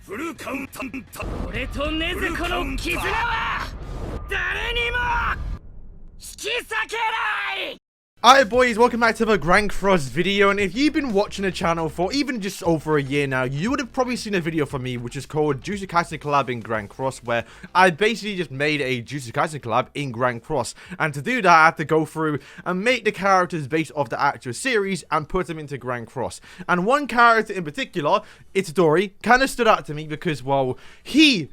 フルカウンター。俺と禰豆子の絆は誰にも引き裂けない。 Alright boys, welcome back to the Grand Cross video, and if you've been watching the channel for even just over a year now, you would have probably seen a video from me which is called Jujutsu Kaisen collab in Grand Cross, where I basically just made a Jujutsu Kaisen collab in Grand Cross, and to do that I had to go through and make the characters based off the actual series and put them into Grand Cross. And one character in particular, Itadori, kind of stood out to me because, well, he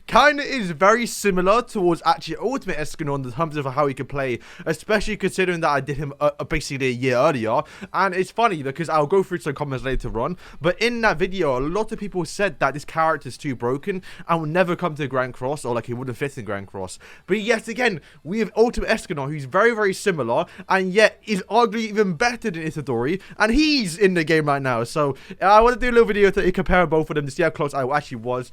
kind of is very similar towards actually Ultimate Escanor in terms of how he could play, especially considering that I did him basically a year earlier. And it's funny because I'll go through some comments later on, but in that video a lot of people said that this character is too broken and will never come to Grand Cross, or like he wouldn't fit in Grand Cross. But yet again, we have Ultimate Escanor, who's very similar and yet is arguably even better than Itadori, and he's in the game right now. So I want to do a little video to compare both of them to see how close I actually was,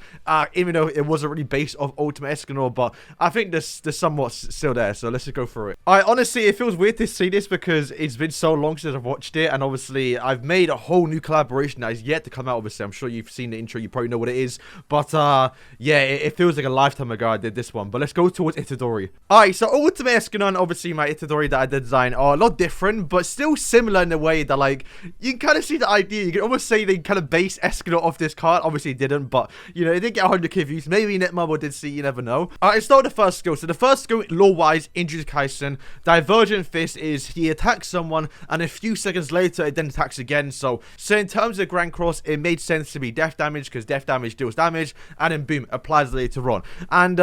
even though it wasn't really based off Ultimate Escanor, but I think there's somewhat still there. So let's just go through it. Honestly, it feels weird to see this because it's been so long since I've watched it, and obviously I've made a whole new collaboration that is yet to come out. Obviously, I'm sure you've seen the intro, you probably know what it is, but yeah, it feels like a lifetime ago I did this one. But let's go towards Itadori. Alright, so Ultimate Escanor and obviously my Itadori that I did design are a lot different, but still similar in a way that, like, you can kind of see the idea. You can almost say they kind of base Escanor off this card. Obviously it didn't, but you know, it did get 100k views. Maybe Netmarble did see, you never know. Alright, let's start with the first skill. So the first skill, lore-wise, in Jujutsu Kaisen, Divergent Fist is he attacks someone and a few seconds later it then attacks again. So in terms of Grand Cross, it made sense to be death damage because death damage deals damage, and then boom, applies later on. And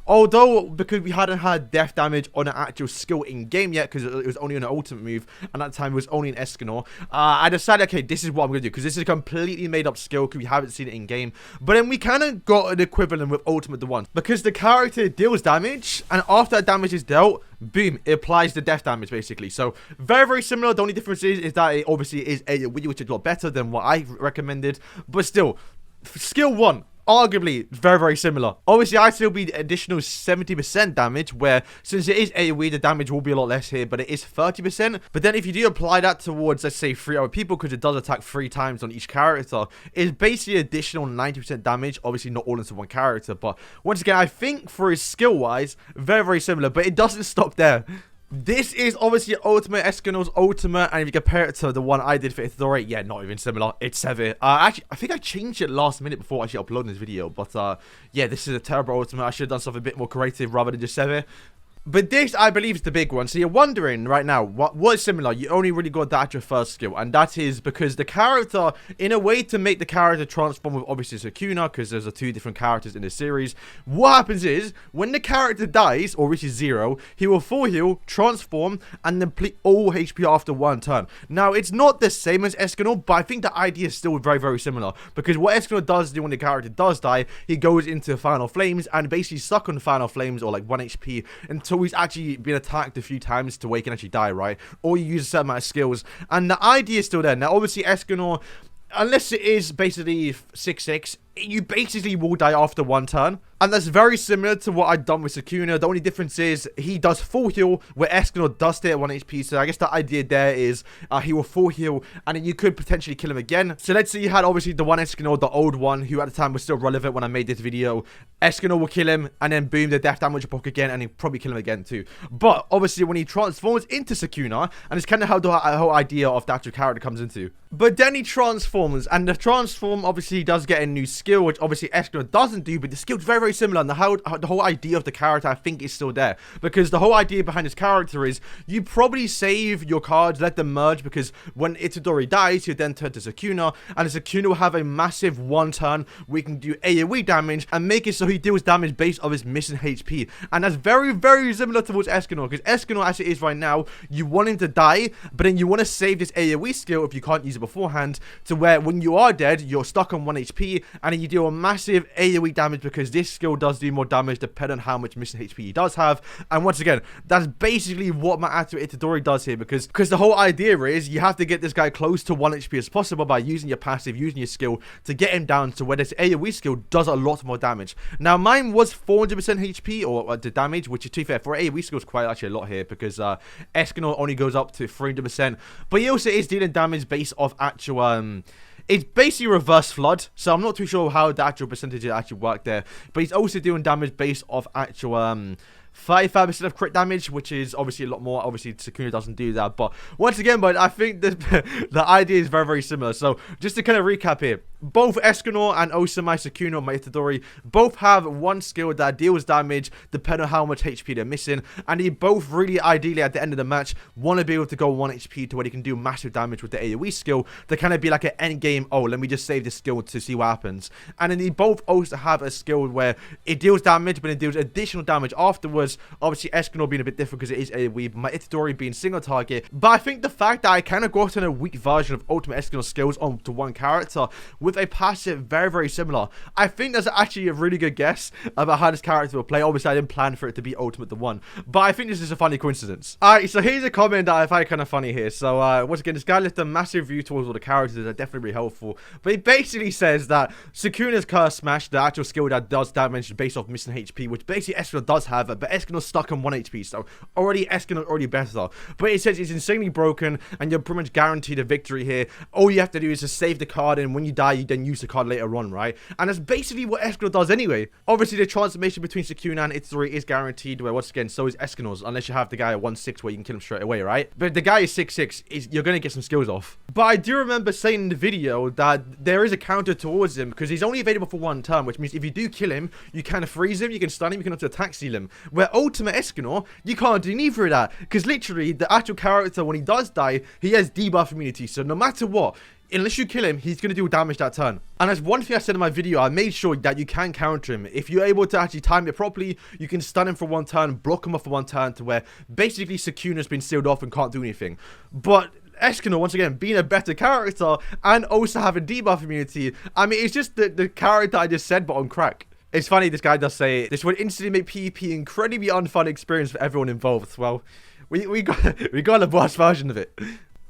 although because we hadn't had death damage on an actual skill in game yet, because it was only on an ultimate move, and at that time it was only an Escanor, I decided, okay, this is what I'm gonna do because this is a completely made up skill because we haven't seen it in game. But then we kind of got an equivalent with Ultimate the One, because the character deals damage, and after that damage is dealt, boom, it applies the death damage basically. So very similar. The only difference is that it obviously is AoE, which is a lot better than what I recommended, but still, skill 1 arguably very similar. Obviously I still be additional 70% damage, where since it is AoE the damage will be a lot less here, but it is 30%. But then if you do apply that towards, let's say, 3 other people, because it does attack 3 times on each character, it's basically additional 90% damage. Obviously not all into one character, but once again I think for his skill wise very similar. But it doesn't stop there. This is obviously Ultimate Escanor's ultimate, and if you compare it to the one I did for Itadori, yeah, not even similar. It's Sever. Actually, I think I changed it last minute before actually uploading this video, but yeah, this is a terrible ultimate. I should have done something a bit more creative rather than just Sever. But this, I believe, is the big one. So you're wondering right now, what is similar? You only really got that at your first skill, and that is because the character, in a way to make the character transform with obviously Sukuna, because there's 2 different characters in the series, what happens is, when the character dies, or reaches 0, he will full heal, transform, and deplete all HP after 1 turn. Now, it's not the same as Escanor, but I think the idea is still very similar, because what Escanor does do when the character does die, he goes into Final Flames, and basically stuck on Final Flames, or like 1 HP, until he's actually been attacked a few times to where he can actually die, right? Or you use a certain amount of skills, and the idea is still there. Now, obviously, Escanor, unless it is basically 6/6, you basically will die after 1 turn. And that's very similar to what I've done with Sukuna. The only difference is he does full heal, where Escanor does stay at 1 HP. So I guess the idea there is he will full heal, and then you could potentially kill him again. So let's say you had obviously the one Escanor, the old one, who at the time was still relevant when I made this video. Escanor will kill him, and then boom, the death damage will proc again, and he'll probably kill him again too. But obviously when he transforms into Sukuna, and it's kind of how the whole idea of the actual character comes into. But then he transforms, and the transform obviously does get a new skill, which obviously Escanor doesn't do, but the skill's very similar, and the whole idea of the character I think is still there, because the whole idea behind this character is you probably save your cards, let them merge, because when Itadori dies he'll then turn to Sukuna, and Sukuna will have a massive 1 turn where he can do AoE damage and make it so he deals damage based on his missing HP. And that's very similar towards Escanor, because Escanor, as it is right now, you want him to die, but then you want to save this AoE skill if you can't use it beforehand, to where when you are dead you're stuck on 1 HP, and then you deal a massive AoE damage, because this skill does do more damage depending on how much missing HP he does have. And once again, that's basically what my actual Itadori does here, because the whole idea is you have to get this guy close to 1 HP as possible by using your passive, using your skill to get him down to where this AoE skill does a lot more damage. Now mine was 400% HP, or the damage, which is, to be fair, for AoE skill is quite actually a lot here, because Escanor only goes up to 300%, but he also is dealing damage based off actual It's basically reverse flood, so I'm not too sure how the actual percentages actually work there. But he's also doing damage based off actual 35% of crit damage, which is obviously a lot more. Obviously, Sukuna doesn't do that. But once again, I think the idea is very, very similar. So just to kind of recap here, both Escanor and also my Sukuna, my Itadori, both have one skill that deals damage depending on how much HP they're missing. And they both really ideally at the end of the match want to be able to go 1 HP to where they can do massive damage with the AoE skill to kind of be like an end game, oh, let me just save this skill to see what happens. And then they both also have a skill where it deals damage, but it deals additional damage afterwards. Obviously, Escanor being a bit different because it is AoE, but my Itadori being single target. But I think the fact that I kind of got on a weak version of Ultimate Escanor skills onto one character with a passive very, very similar, I think that's actually a really good guess about how this character will play. Obviously, I didn't plan for it to be Ultimate the one, but I think this is a funny coincidence. Alright, so here's a comment that I find kind of funny here. So, once again, this guy left a massive review towards all the characters that are definitely really helpful. But he basically says that Sukuna's Curse Smash, the actual skill that does damage based off missing HP, which basically Escanor does have, but Escanor's stuck on 1 HP, so Escanor already better. But it says it's insanely broken, and you're pretty much guaranteed a victory here. All you have to do is just save the card, and when you die, you then use the card later on, right? And that's basically what Escanor does anyway. Obviously, the transformation between Sukuna and Itadori is guaranteed, where once again, so is Escanor's, unless you have the guy at 1/6 where you can kill him straight away, right? But if the guy is 6/6, you're going to get some skills off. But I do remember saying in the video that there is a counter towards him, because he's only available for 1 turn, which means if you do kill him, you kind of freeze him, you can stun him, you can also attack seal him. Where Ultimate Escanor, you can't do neither of that, because literally, the actual character, when he does die, he has debuff immunity, so no matter what, unless you kill him, he's going to do damage that turn. And that's one thing I said in my video. I made sure that you can counter him. If you're able to actually time it properly, you can stun him for 1 turn, block him off for 1 turn to where basically Sukuna's been sealed off and can't do anything. But Escanor, once again, being a better character and also having debuff immunity, I mean, it's just the character I just said, but on crack. It's funny, this guy does say, this would instantly make PvP incredibly unfun experience for everyone involved. Well, we got a boss version of it.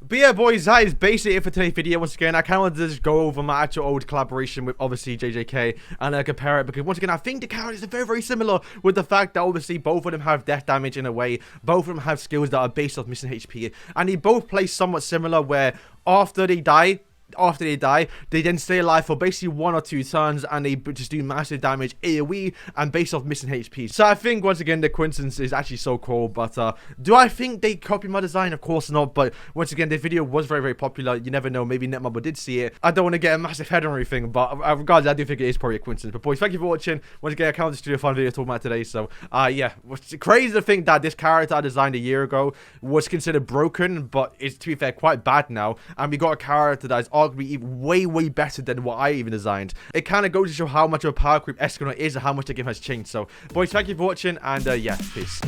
But yeah, boys, that is basically it for today's video. Once again, I kind of wanted to just go over my actual old collaboration with, obviously, JJK and compare it. Because, once again, I think the characters are very, very similar with the fact that, obviously, both of them have death damage in a way. Both of them have skills that are based off missing HP. And they both play somewhat similar where after they die, they then stay alive for basically 1 or 2 turns, and they just do massive damage AoE and based off missing HP. So I think, once again, the coincidence is actually so cool. But do I think they copied my design? Of course not. But once again, the video was very, very popular. You never know, maybe Netmarble did see it. I don't want to get a massive head on everything, but regardless, I do think it is probably a coincidence. But boys, thank you for watching. Once again, I can't just do a fun video talking about today. So yeah, it's crazy to think that this character I designed a year ago was considered broken, but it's, to be fair, quite bad now. And we got a character that is arguably way, way better than what I even designed. It kind of goes to show how much of a power creep Escanor is and how much the game has changed. So, boys, thank you for watching, and yeah, peace.